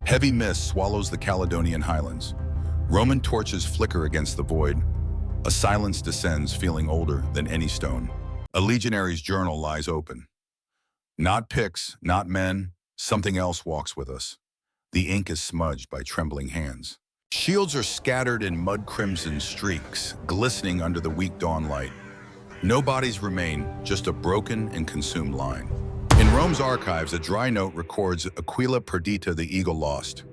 Heavy mist swallows the Caledonian highlands. Roman torches flicker against the void. A silence descends, feeling older than any stone. A legionary's journal lies open. Not pics, not men, something else walks with us. The ink is smudged by trembling hands. Shields are scattered in mud-crimson streaks, glistening under the weak dawn light. No bodies remain, just a broken and consumed line. In Rome's archives, a dry note records Aquila Perdita, the eagle lost.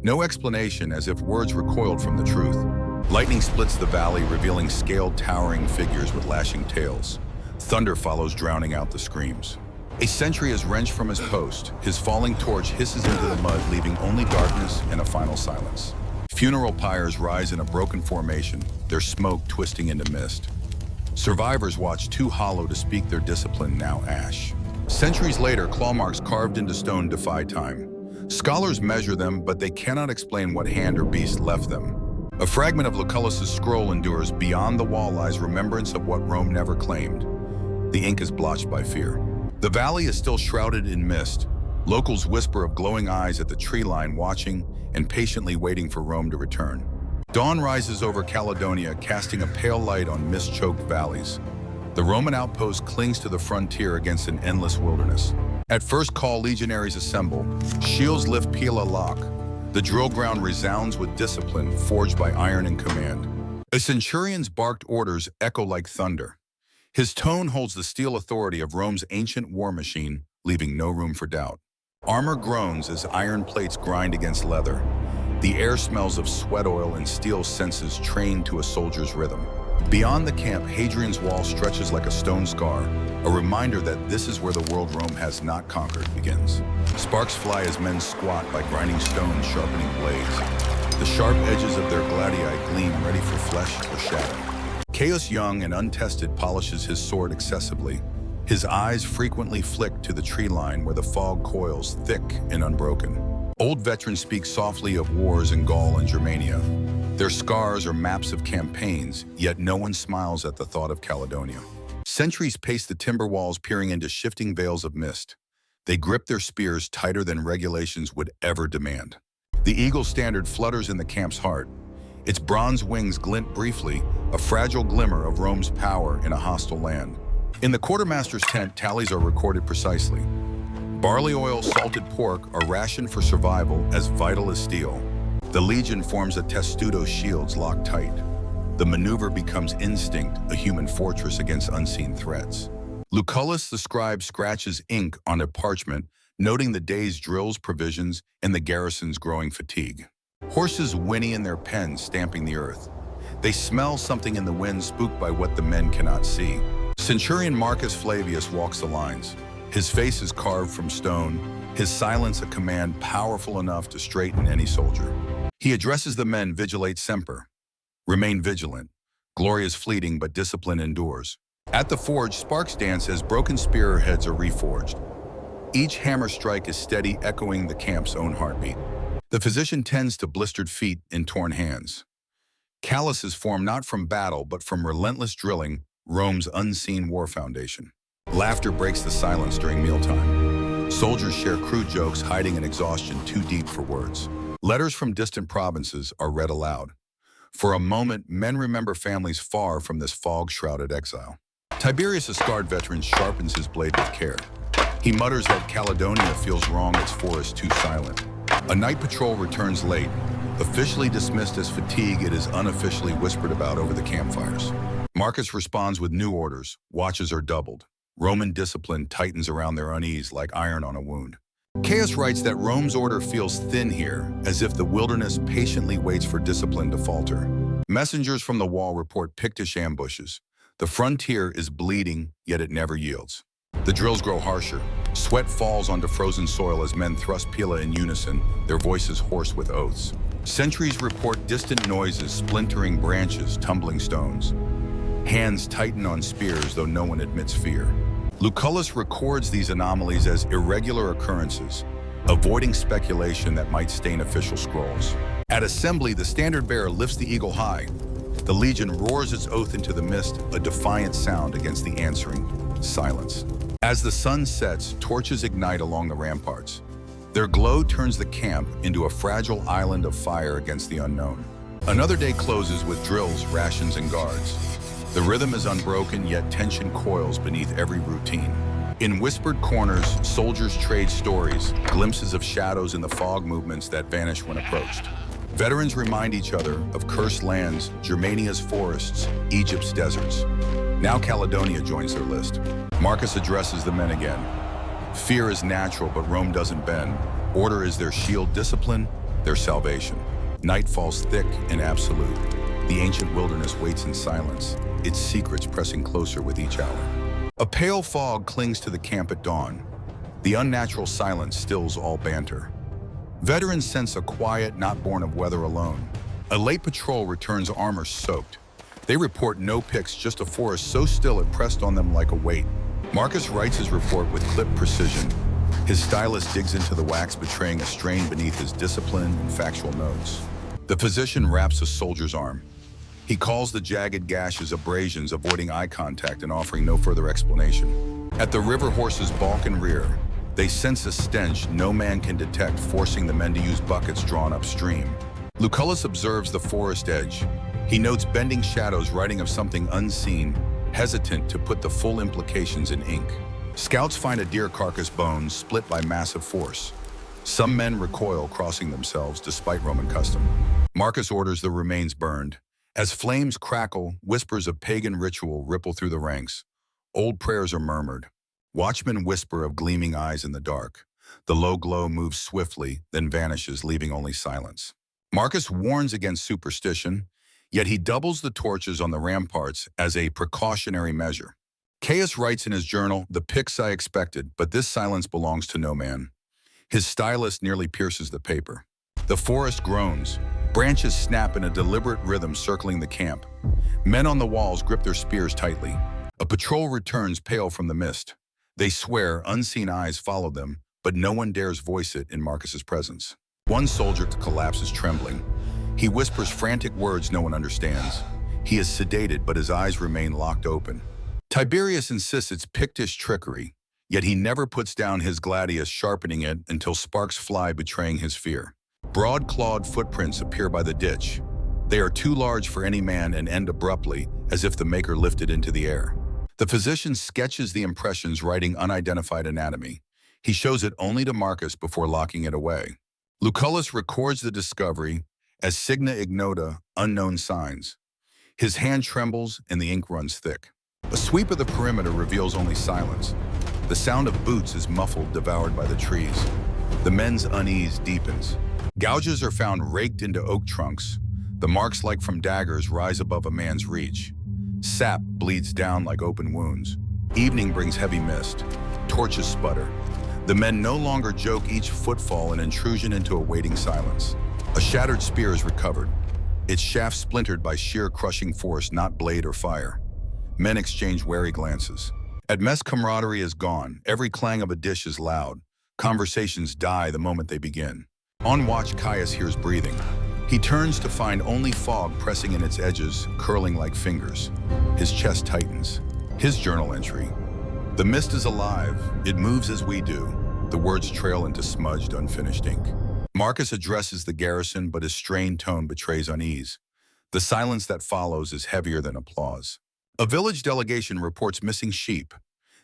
No explanation, as if words recoiled from the truth. Lightning splits the valley, revealing scaled, towering figures with lashing tails. Thunder follows, drowning out the screams. A sentry is wrenched from his post. His falling torch hisses into the mud, leaving only darkness and a final silence. Funeral pyres rise in a broken formation, their smoke twisting into mist. Survivors watch, too hollow to speak their discipline, now ash. Centuries later, claw marks carved into stone defy time. Scholars measure them, but they cannot explain what hand or beast left them. A fragment of Lucullus's scroll endures. Beyond the wall lies remembrance of what Rome never claimed. The ink is blotched by fear. The valley is still shrouded in mist. Locals whisper of glowing eyes at the tree line, watching and patiently waiting for Rome to return. Dawn rises over Caledonia, casting a pale light on mist-choked valleys. The Roman outpost clings to the frontier against an endless wilderness. At first call, legionaries assemble. Shields lift Pila lock. The drill ground resounds with discipline forged by iron and command. A centurion's barked orders echo like thunder. His tone holds the steel authority of Rome's ancient war machine, leaving no room for doubt. Armor groans as iron plates grind against leather. The air smells of sweat oil and steel senses trained to a soldier's rhythm. Beyond the camp, Hadrian's Wall stretches like a stone scar, a reminder that this is where the world Rome has not conquered begins. Sparks fly as men squat by grinding stones, sharpening blades. The sharp edges of their gladii gleam, ready for flesh or shadow. Caius, young and untested, polishes his sword excessively. His eyes frequently flick to the tree line where the fog coils, thick and unbroken. Old veterans speak softly of wars in Gaul and Germania. Their scars are maps of campaigns, yet no one smiles at the thought of Caledonia. Sentries pace the timber walls, peering into shifting veils of mist. They grip their spears tighter than regulations would ever demand. The eagle standard flutters in the camp's heart. Its bronze wings glint briefly, a fragile glimmer of Rome's power in a hostile land. In the quartermaster's tent, tallies are recorded precisely. Barley oil, salted pork are rationed for survival, as vital as steel. The legion forms a testudo, shields locked tight. The maneuver becomes instinct, a human fortress against unseen threats. Lucullus the scribe scratches ink on a parchment, noting the day's drills, provisions, and the garrison's growing fatigue. Horses whinny in their pens, stamping the earth. They smell something in the wind, spooked by what the men cannot see. Centurion Marcus Flavius walks the lines. His face is carved from stone, his silence a command powerful enough to straighten any soldier. He addresses the men, vigilate semper. Remain vigilant. Glory is fleeting, but discipline endures. At the forge, sparks dance as broken spear heads are reforged. Each hammer strike is steady, echoing the camp's own heartbeat. The physician tends to blistered feet and torn hands. Calluses form not from battle, but from relentless drilling, Rome's unseen war foundation. Laughter breaks the silence during mealtime. Soldiers share crude jokes, hiding an exhaustion too deep for words. Letters from distant provinces are read aloud. For a moment, men remember families far from this fog-shrouded exile. Tiberius, a scarred veteran, sharpens his blade with care. He mutters that Caledonia feels wrong, its forest too silent. A night patrol returns late. Officially dismissed as fatigue, it is unofficially whispered about over the campfires. Marcus responds with new orders. Watches are doubled. Roman discipline tightens around their unease like iron on a wound. Caius writes that Rome's order feels thin here, as if the wilderness patiently waits for discipline to falter. Messengers from the wall report Pictish ambushes. The frontier is bleeding, yet it never yields. The drills grow harsher. Sweat falls onto frozen soil as men thrust Pila in unison, their voices hoarse with oaths. Sentries report distant noises, splintering branches, tumbling stones. Hands tighten on spears, though no one admits fear. Lucullus records these anomalies as irregular occurrences, avoiding speculation that might stain official scrolls. At assembly, the standard-bearer lifts the eagle high. The legion roars its oath into the mist, a defiant sound against the answering silence. As the sun sets, torches ignite along the ramparts. Their glow turns the camp into a fragile island of fire against the unknown. Another day closes with drills, rations, and guards. The rhythm is unbroken, yet tension coils beneath every routine. In whispered corners, soldiers trade stories, glimpses of shadows in the fog movements that vanish when approached. Veterans remind each other of cursed lands, Germania's forests, Egypt's deserts. Now Caledonia joins their list. Marcus addresses the men again. Fear is natural, but Rome doesn't bend. Order is their shield, discipline, their salvation. Night falls thick and absolute. The ancient wilderness waits in silence, its secrets pressing closer with each hour. A pale fog clings to the camp at dawn. The unnatural silence stills all banter. Veterans sense a quiet not born of weather alone. A late patrol returns armor soaked. They report no pics, just a forest so still it pressed on them like a weight. Marcus writes his report with clipped precision. His stylus digs into the wax, betraying a strain beneath his discipline and factual notes. The physician wraps a soldier's arm. He calls the jagged gashes abrasions, avoiding eye contact and offering no further explanation. At the river horses balk and rear. They sense a stench no man can detect, forcing the men to use buckets drawn upstream. Lucullus observes the forest edge. He notes bending shadows, writing of something unseen, hesitant to put the full implications in ink. Scouts find a deer carcass, bones split by massive force. Some men recoil, crossing themselves despite Roman custom. Marcus orders the remains burned. As flames crackle, whispers of pagan ritual ripple through the ranks. Old prayers are murmured. Watchmen whisper of gleaming eyes in the dark. The low glow moves swiftly, then vanishes, leaving only silence. Marcus warns against superstition, yet he doubles the torches on the ramparts as a precautionary measure. Caius writes in his journal, "The pics I expected, but this silence belongs to no man." His stylus nearly pierces the paper. The forest groans. Branches snap in a deliberate rhythm circling the camp. Men on the walls grip their spears tightly. A patrol returns, pale from the mist. They swear unseen eyes follow them, but no one dares voice it in Marcus's presence. One soldier collapses trembling. He whispers frantic words no one understands. He is sedated, but his eyes remain locked open. Tiberius insists it's Pictish trickery, yet he never puts down his gladius, sharpening it until sparks fly, betraying his fear. Broad-clawed footprints appear by the ditch. They are too large for any man and end abruptly, as if the maker lifted into the air. The physician sketches the impressions, writing unidentified anatomy. He shows it only to Marcus before locking it away. Lucullus records the discovery as signa ignota, unknown signs. His hand trembles and the ink runs thick. A sweep of the perimeter reveals only silence. The sound of boots is muffled, devoured by the trees. The men's unease deepens. Gouges are found raked into oak trunks. The marks, like from daggers, rise above a man's reach. Sap bleeds down like open wounds. Evening brings heavy mist. Torches sputter. The men no longer joke, each footfall an intrusion into a waiting silence. A shattered spear is recovered, its shaft splintered by sheer crushing force, not blade or fire. Men exchange wary glances. At mess, camaraderie is gone. Every clang of a dish is loud. Conversations die the moment they begin. On watch, Caius hears breathing. He turns to find only fog pressing in its edges, curling like fingers. His chest tightens. His journal entry. "The mist is alive. It moves as we do." The words trail into smudged, unfinished ink. Marcus addresses the garrison, but his strained tone betrays unease. The silence that follows is heavier than applause. A village delegation reports missing sheep.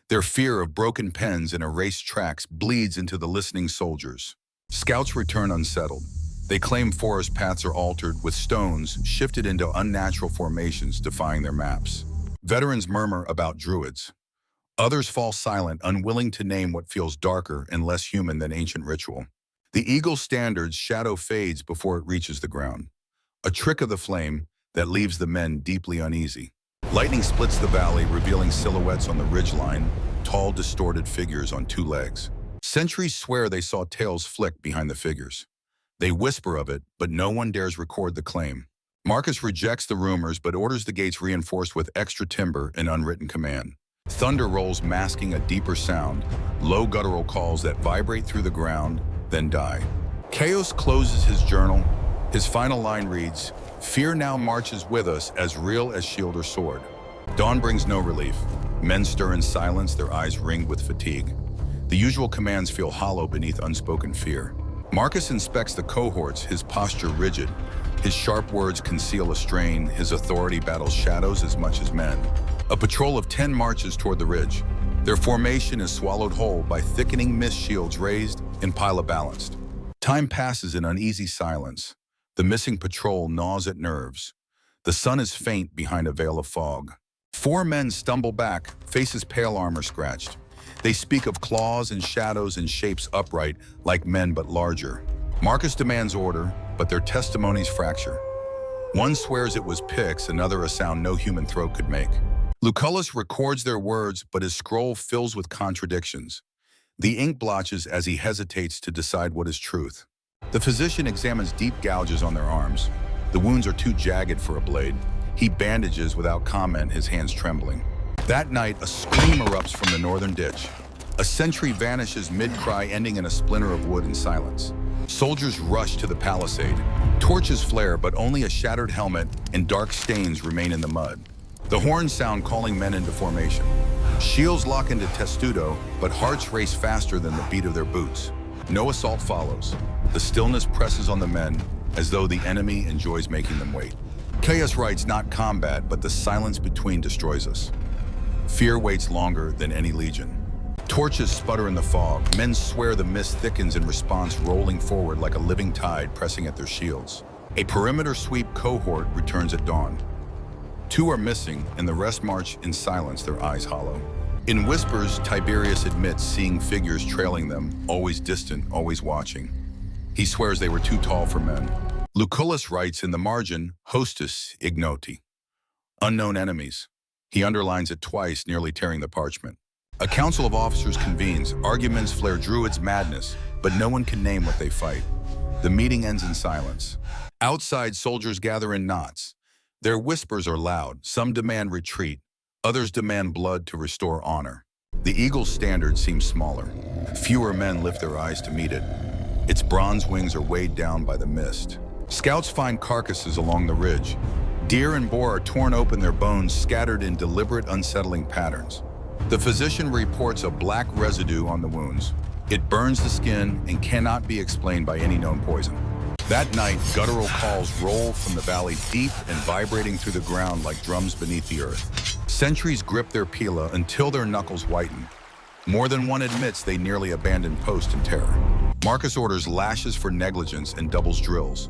Their fear of broken pens and erased tracks bleeds into the listening soldiers. Scouts return unsettled. They claim forest paths are altered, with stones shifted into unnatural formations, defying their maps. Veterans murmur about druids. Others fall silent, unwilling to name what feels darker and less human than ancient ritual. The eagle standard's shadow fades before it reaches the ground. A trick of the flame that leaves the men deeply uneasy. Lightning splits the valley, revealing silhouettes on the ridgeline, tall, distorted figures on two legs. Sentries swear they saw tails flick behind the figures. They whisper of it, but no one dares record the claim. Marcus rejects the rumors, but orders the gates reinforced with extra timber and unwritten command. Thunder rolls, masking a deeper sound, low guttural calls that vibrate through the ground, then die. Caius closes his journal. His final line reads, "Fear now marches with us, as real as shield or sword." Dawn brings no relief. Men stir in silence, their eyes ringed with fatigue. The usual commands feel hollow beneath unspoken fear. Marcus inspects the cohorts, his posture rigid. His sharp words conceal a strain, his authority battles shadows as much as men. A patrol of 10 marches toward the ridge. Their formation is swallowed whole by thickening mist shields raised and Pila balanced. Time passes in uneasy silence. The missing patrol gnaws at nerves. The sun is faint behind a veil of fog. 4 men stumble back, faces pale, armor scratched. They speak of claws and shadows and shapes upright, like men but larger. Marcus demands order, but their testimonies fracture. One swears it was Pix, another a sound no human throat could make. Lucullus records their words, but his scroll fills with contradictions. The ink blotches as he hesitates to decide what is truth. The physician examines deep gouges on their arms. The wounds are too jagged for a blade. He bandages without comment, his hands trembling. That night, a scream erupts from the northern ditch. A sentry vanishes mid-cry, ending in a splinter of wood and silence. Soldiers rush to the palisade. Torches flare, but only a shattered helmet and dark stains remain in the mud. The horns sound, calling men into formation. Shields lock into testudo, but hearts race faster than the beat of their boots. No assault follows. The stillness presses on the men, as though the enemy enjoys making them wait. Caius writes, not combat, but the silence between destroys us. Fear waits longer than any legion. Torches sputter in the fog. Men swear the mist thickens in response, rolling forward like a living tide pressing at their shields. A perimeter sweep cohort returns at dawn. 2 are missing, and the rest march in silence, their eyes hollow. In whispers, Tiberius admits seeing figures trailing them, always distant, always watching. He swears they were too tall for men. Lucullus writes in the margin, hostis ignoti, unknown enemies. He underlines it twice, nearly tearing the parchment. A council of officers convenes. Arguments flare Druid's madness, but no one can name what they fight. The meeting ends in silence. Outside, soldiers gather in knots. Their whispers are loud. Some demand retreat. Others demand blood to restore honor. The eagle's standard seems smaller. Fewer men lift their eyes to meet it. Its bronze wings are weighed down by the mist. Scouts find carcasses along the ridge. Deer and boar are torn open, their bones scattered in deliberate, unsettling patterns. The physician reports a black residue on the wounds. It burns the skin and cannot be explained by any known poison. That night, guttural calls roll from the valley, deep and vibrating through the ground like drums beneath the earth. Sentries grip their pila until their knuckles whiten. More than one admits they nearly abandoned post in terror. Marcus orders lashes for negligence and doubles drills.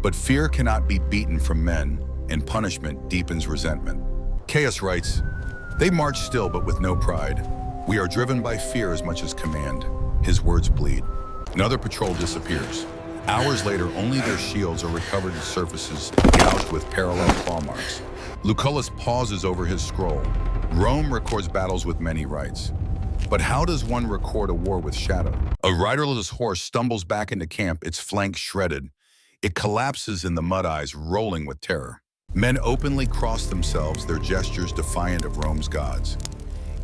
But fear cannot be beaten from men, and punishment deepens resentment. Caius writes, they march still but with no pride. We are driven by fear as much as command. His words bleed. Another patrol disappears. Hours later, only their shields are recovered at surfaces gouged with parallel claw marks. Lucullus pauses over his scroll. Rome records battles with many rights. But how does one record a war with shadow? A riderless horse stumbles back into camp, its flanks shredded. It collapses in the mud eyes, rolling with terror. Men openly cross themselves, their gestures defiant of Rome's gods.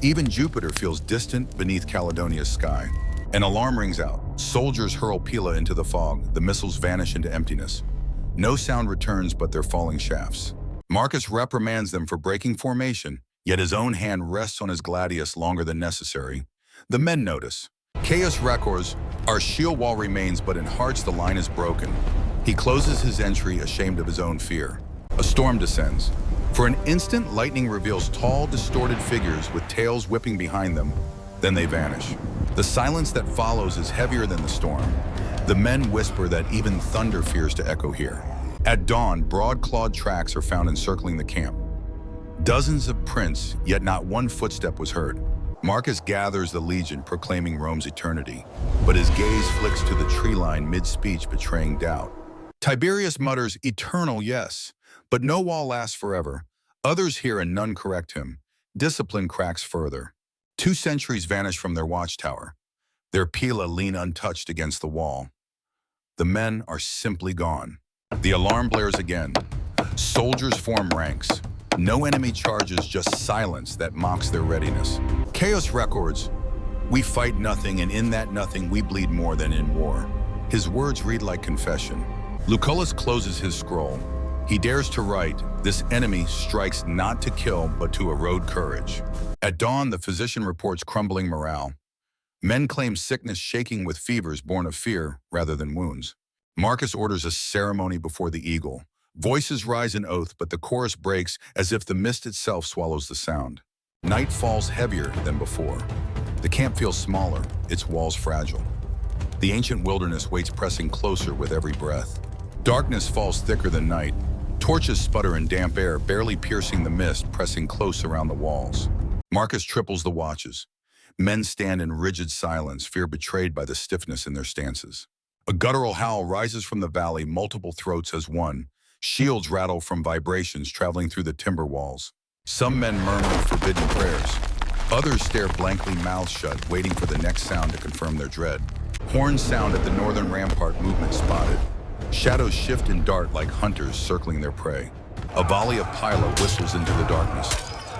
Even Jupiter feels distant beneath Caledonia's sky. An alarm rings out. Soldiers hurl pila into the fog. The missiles vanish into emptiness. No sound returns but their falling shafts. Marcus reprimands them for breaking formation, yet his own hand rests on his gladius longer than necessary. The men notice. Caius records, our shield wall remains, but in hearts the line is broken. He closes his entry, ashamed of his own fear. A storm descends. For an instant, lightning reveals tall, distorted figures with tails whipping behind them. Then they vanish. The silence that follows is heavier than the storm. The men whisper that even thunder fears to echo here. At dawn, broad-clawed tracks are found encircling the camp. Dozens of prints, yet not one footstep was heard. Marcus gathers the legion, proclaiming Rome's eternity, but his gaze flicks to the tree line mid-speech, betraying doubt. Tiberius mutters, eternal, yes, but no wall lasts forever. Others hear and none correct him. Discipline cracks further. 2 sentries vanish from their watchtower. Their pila lean untouched against the wall. The men are simply gone. The alarm blares again. Soldiers form ranks. No enemy charges, just silence that mocks their readiness. Caius records, we fight nothing, and in that nothing we bleed more than in war. His words read like confession. Lucullus closes his scroll. He dares to write, this enemy strikes not to kill, but to erode courage. At dawn, the physician reports crumbling morale. Men claim sickness shaking with fevers born of fear rather than wounds. Marcus orders a ceremony before the eagle. Voices rise in oath, but the chorus breaks as if the mist itself swallows the sound. Night falls heavier than before. The camp feels smaller, its walls fragile. The ancient wilderness waits, pressing closer with every breath. Darkness falls thicker than night. Torches sputter in damp air, barely piercing the mist, pressing close around the walls. Marcus triples the watches. Men stand in rigid silence, fear betrayed by the stiffness in their stances. A guttural howl rises from the valley, multiple throats as one. Shields rattle from vibrations traveling through the timber walls. Some men murmur forbidden prayers. Others stare blankly, mouths shut, waiting for the next sound to confirm their dread. Horns sound at the northern rampart, movement spotted. Shadows shift and dart like hunters circling their prey. A volley of Pyla whistles into the darkness.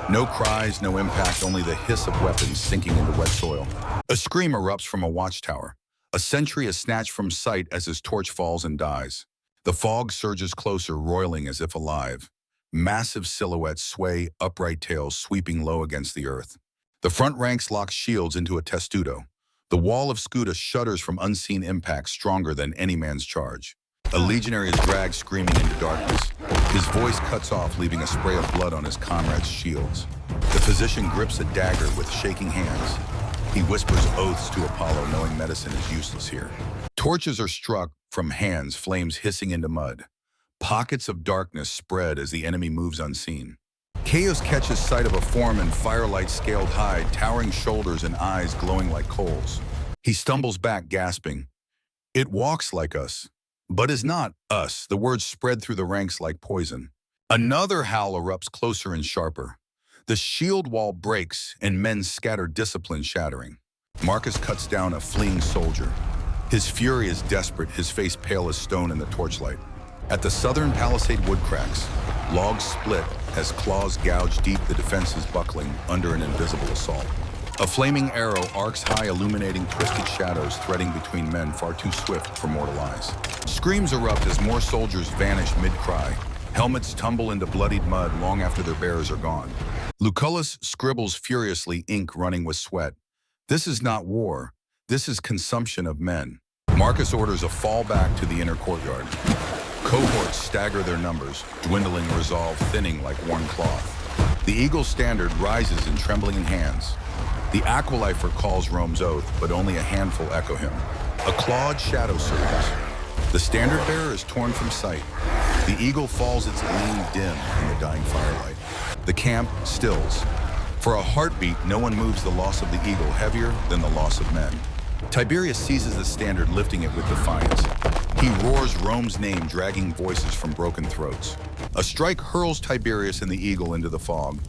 No cries, no impact, only the hiss of weapons sinking into wet soil. A scream erupts from a watchtower. A sentry is snatched from sight as his torch falls and dies. The fog surges closer, roiling as if alive. Massive silhouettes sway, upright tails sweeping low against the earth. The front ranks lock shields into a testudo. The wall of Scuda shudders from unseen impacts stronger than any man's charge. A legionary is dragged screaming into darkness. His voice cuts off, leaving a spray of blood on his comrades' shields. The physician grips a dagger with shaking hands. He whispers oaths to Apollo, knowing medicine is useless here. Torches are struck from hands, flames hissing into mud. Pockets of darkness spread as the enemy moves unseen. Chaos catches sight of a form in firelight scaled hide, towering shoulders and eyes glowing like coals. He stumbles back, gasping. It walks like us, but is not us. The words spread through the ranks like poison. Another howl erupts closer and sharper. The shield wall breaks and men scatter, discipline shattering. Marcus cuts down a fleeing soldier. His fury is desperate, his face pale as stone in the torchlight. At the southern palisade wood cracks, logs split as claws gouge deep, the defenses buckling under an invisible assault. A flaming arrow arcs high, illuminating twisted shadows threading between men far too swift for mortal eyes. Screams erupt as more soldiers vanish mid-cry. Helmets tumble into bloodied mud long after their bearers are gone. Lucullus scribbles furiously, ink running with sweat. This is not war. This is consumption of men. Marcus orders a fallback to the inner courtyard. Cohorts stagger their numbers, dwindling resolve, thinning like worn cloth. The eagle's standard rises in trembling hands. The Aquilifer calls Rome's oath, but only a handful echo him. A clawed shadow surges. The standard bearer is torn from sight. The eagle falls, its gleam dim in the dying firelight. The camp stills. For a heartbeat, no one moves, the loss of the eagle heavier than the loss of men. Tiberius seizes the standard, lifting it with defiance. He roars Rome's name, dragging voices from broken throats. A strike hurls Tiberius and the eagle into the fog.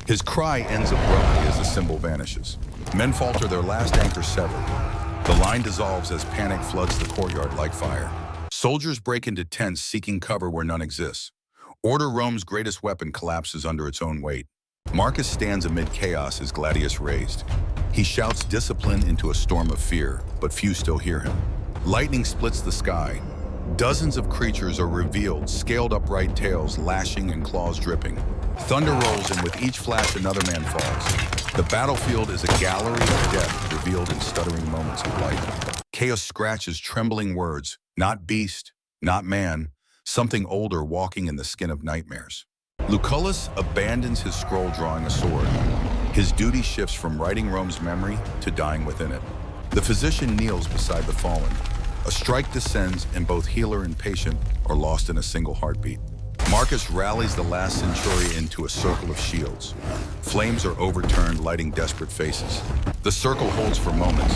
His cry ends abruptly as the symbol vanishes. Men falter, their last anchor severed. The line dissolves as panic floods the courtyard like fire. Soldiers break into tents, seeking cover where none exists. Order, Rome's greatest weapon, collapses under its own weight. Marcus stands amid chaos, his gladius raised. He shouts discipline into a storm of fear, but few still hear him. Lightning splits the sky. Dozens of creatures are revealed, scaled upright tails lashing and claws dripping. Thunder rolls, and with each flash another man falls. The battlefield is a gallery of death revealed in stuttering moments of light. Chaos scratches trembling words, not beast, not man, something older walking in the skin of nightmares. Lucullus abandons his scroll, drawing a sword. His duty shifts from writing Rome's memory to dying within it. The physician kneels beside the fallen. A strike descends, and both healer and patient are lost in a single heartbeat. Marcus rallies the last centurion into a circle of shields. Flames are overturned, lighting desperate faces. The circle holds for moments.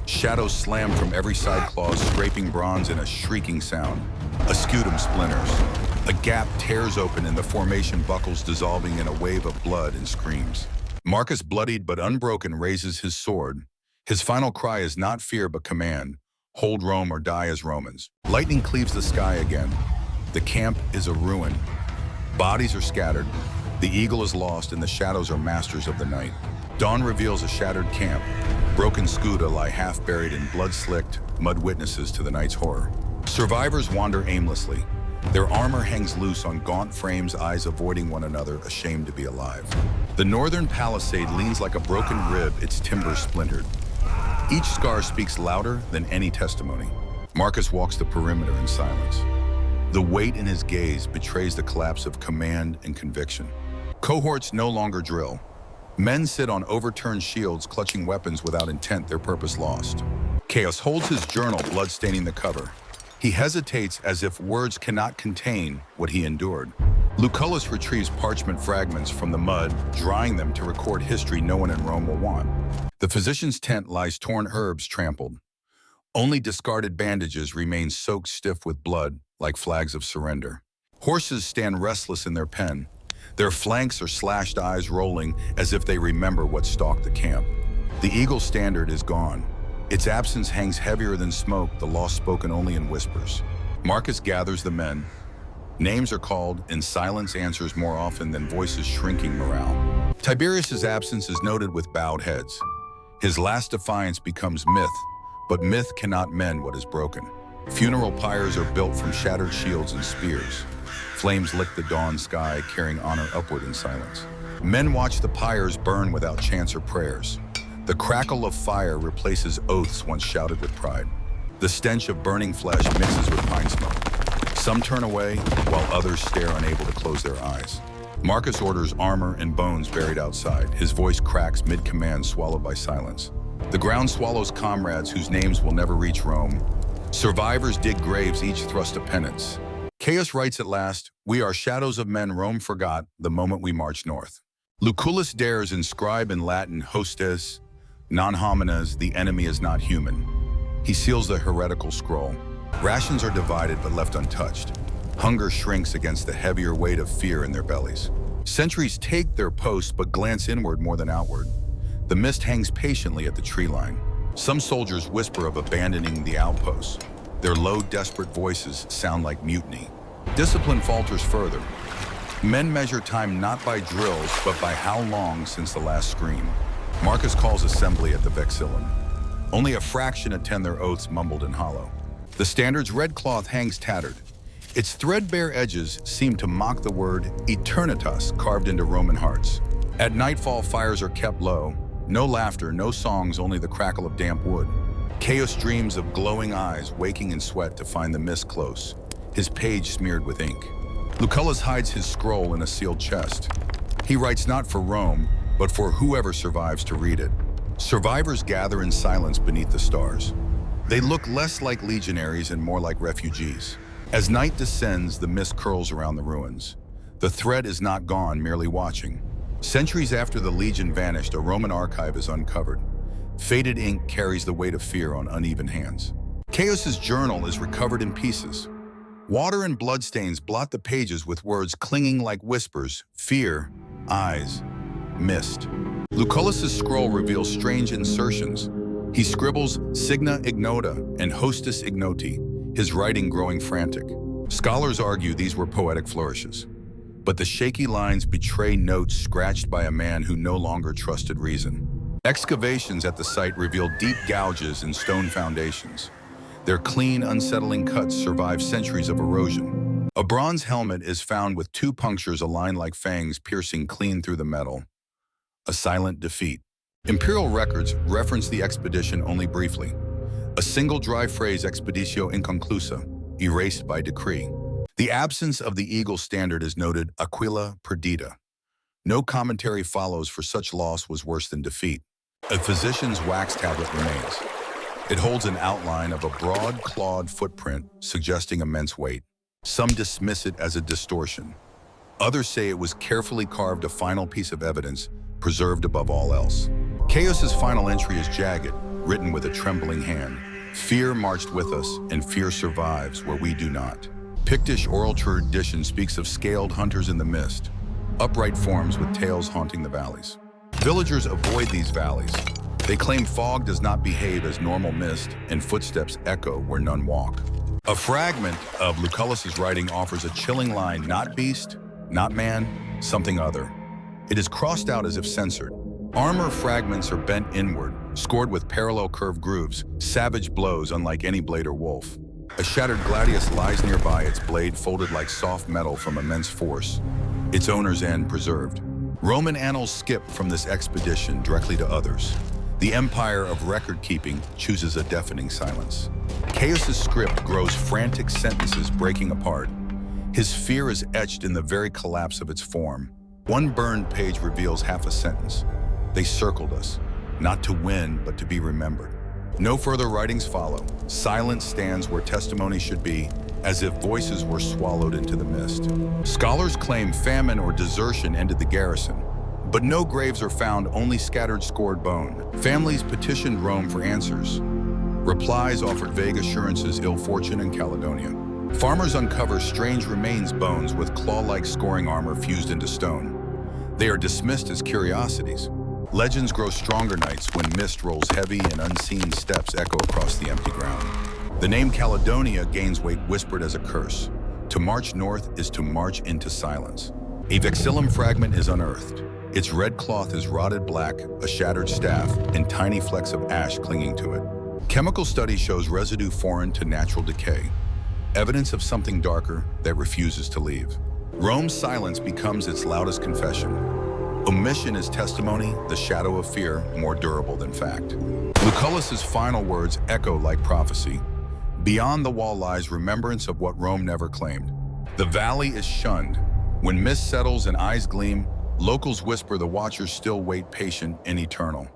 Shadows slam from every side, claws scraping bronze in a shrieking sound. A scutum splinters. A gap tears open and the formation buckles, dissolving in a wave of blood and screams. Marcus, bloodied but unbroken, raises his sword. His final cry is not fear but command. Hold Rome or die as Romans. Lightning cleaves the sky again. The camp is a ruin. Bodies are scattered. The eagle is lost and the shadows are masters of the night. Dawn reveals a shattered camp. Broken Scuda lie half buried in blood-slicked mud, witnesses to the night's horror. Survivors wander aimlessly. Their armor hangs loose on gaunt frames, eyes avoiding one another, ashamed to be alive. The northern palisade leans like a broken rib, its timbers splintered. Each scar speaks louder than any testimony. Marcus walks the perimeter in silence. The weight in his gaze betrays the collapse of command and conviction. Cohorts no longer drill. Men sit on overturned shields, clutching weapons without intent, their purpose lost. Chaos holds his journal, blood staining the cover. He hesitates as if words cannot contain what he endured. Lucullus retrieves parchment fragments from the mud, drying them to record history no one in Rome will want. The physician's tent lies torn herbs trampled. Only discarded bandages remain soaked stiff with blood, like flags of surrender. Horses stand restless in their pen. Their flanks are slashed, eyes rolling as if they remember what stalked the camp. The eagle standard is gone. Its absence hangs heavier than smoke, the loss spoken only in whispers. Marcus gathers the men. Names are called, and silence answers more often than voices, shrinking morale. Tiberius's absence is noted with bowed heads. His last defiance becomes myth, but myth cannot mend what is broken. Funeral pyres are built from shattered shields and spears. Flames lick the dawn sky, carrying honor upward in silence. Men watch the pyres burn without chants or prayers. The crackle of fire replaces oaths once shouted with pride. The stench of burning flesh mixes with pine smoke. Some turn away, while others stare, unable to close their eyes. Marcus orders armor and bones buried outside. His voice cracks mid-command, swallowed by silence. The ground swallows comrades whose names will never reach Rome. Survivors dig graves, each thrust a penance. Chaos writes at last, "We are shadows of men Rome forgot the moment we marched north." Lucullus dares inscribe in Latin, hostes, non homines, the enemy is not human. He seals the heretical scroll. Rations are divided but left untouched. Hunger shrinks against the heavier weight of fear in their bellies. Sentries take their posts but glance inward more than outward. The mist hangs patiently at the tree line. Some soldiers whisper of abandoning the outposts. Their low, desperate voices sound like mutiny. Discipline falters further. Men measure time not by drills, but by how long since the last scream. Marcus calls assembly at the Vexillum. Only a fraction attend, their oaths mumbled and hollow. The standard's red cloth hangs tattered. Its threadbare edges seem to mock the word Eternitas carved into Roman hearts. At nightfall, fires are kept low. No laughter, no songs, only the crackle of damp wood. Chaos dreams of glowing eyes, waking in sweat to find the mist close, his page smeared with ink. Lucullus hides his scroll in a sealed chest. He writes not for Rome, but for whoever survives to read it. Survivors gather in silence beneath the stars. They look less like legionaries and more like refugees. As night descends, the mist curls around the ruins. The thread is not gone, merely watching. Centuries after the legion vanished, a Roman archive is uncovered. Faded ink carries the weight of fear on uneven hands. Chaos's journal is recovered in pieces. Water and bloodstains blot the pages with words clinging like whispers: fear, eyes, mist. Lucullus's scroll reveals strange insertions. He scribbles signa ignota and hostis ignoti, his writing growing frantic. Scholars argue these were poetic flourishes, but the shaky lines betray notes scratched by a man who no longer trusted reason. Excavations at the site reveal deep gouges in stone foundations. Their clean, unsettling cuts survive centuries of erosion. A bronze helmet is found with 2 punctures aligned like fangs piercing clean through the metal. A silent defeat. Imperial records reference the expedition only briefly. A single dry phrase, expeditio inconclusa, erased by decree. The absence of the eagle standard is noted, aquila perdita. No commentary follows, for such loss was worse than defeat. A physician's wax tablet remains. It holds an outline of a broad, clawed footprint, suggesting immense weight. Some dismiss it as a distortion. Others say it was carefully carved, a final piece of evidence, preserved above all else. Chaos's final entry is jagged, written with a trembling hand. Fear marched with us, and fear survives where we do not. Pictish oral tradition speaks of scaled hunters in the mist, upright forms with tails haunting the valleys. Villagers avoid these valleys. They claim fog does not behave as normal mist, and footsteps echo where none walk. A fragment of Lucullus's writing offers a chilling line: not beast, not man, something other. It is crossed out as if censored. Armor fragments are bent inward, scored with parallel curved grooves, savage blows unlike any blade or wolf. A shattered gladius lies nearby, its blade folded like soft metal from immense force, its owner's end preserved. Roman annals skip from this expedition directly to others. The empire of record-keeping chooses a deafening silence. Chaos's script grows frantic sentences breaking apart. His fear is etched in the very collapse of its form. One burned page reveals half a sentence. They circled us, not to win, but to be remembered. No further writings follow. Silence stands where testimony should be, as if voices were swallowed into the mist. Scholars claim famine or desertion ended the garrison, but no graves are found, only scattered scored bone. Families petitioned Rome for answers. Replies offered vague assurances, ill fortune in Caledonia. Farmers uncover strange remains bones with claw-like scoring armor fused into stone. They are dismissed as curiosities. Legends grow stronger nights when mist rolls heavy and unseen steps echo across the empty ground. The name Caledonia gains weight, whispered as a curse. To march north is to march into silence. A vexillum fragment is unearthed. Its red cloth is rotted black, a shattered staff, and tiny flecks of ash clinging to it. Chemical study shows residue foreign to natural decay, evidence of something darker that refuses to leave. Rome's silence becomes its loudest confession. Omission is testimony, the shadow of fear, more durable than fact. Lucullus's final words echo like prophecy. Beyond the wall lies remembrance of what Rome never claimed. The valley is shunned. When mist settles and eyes gleam, locals whisper the watchers still wait patient and eternal.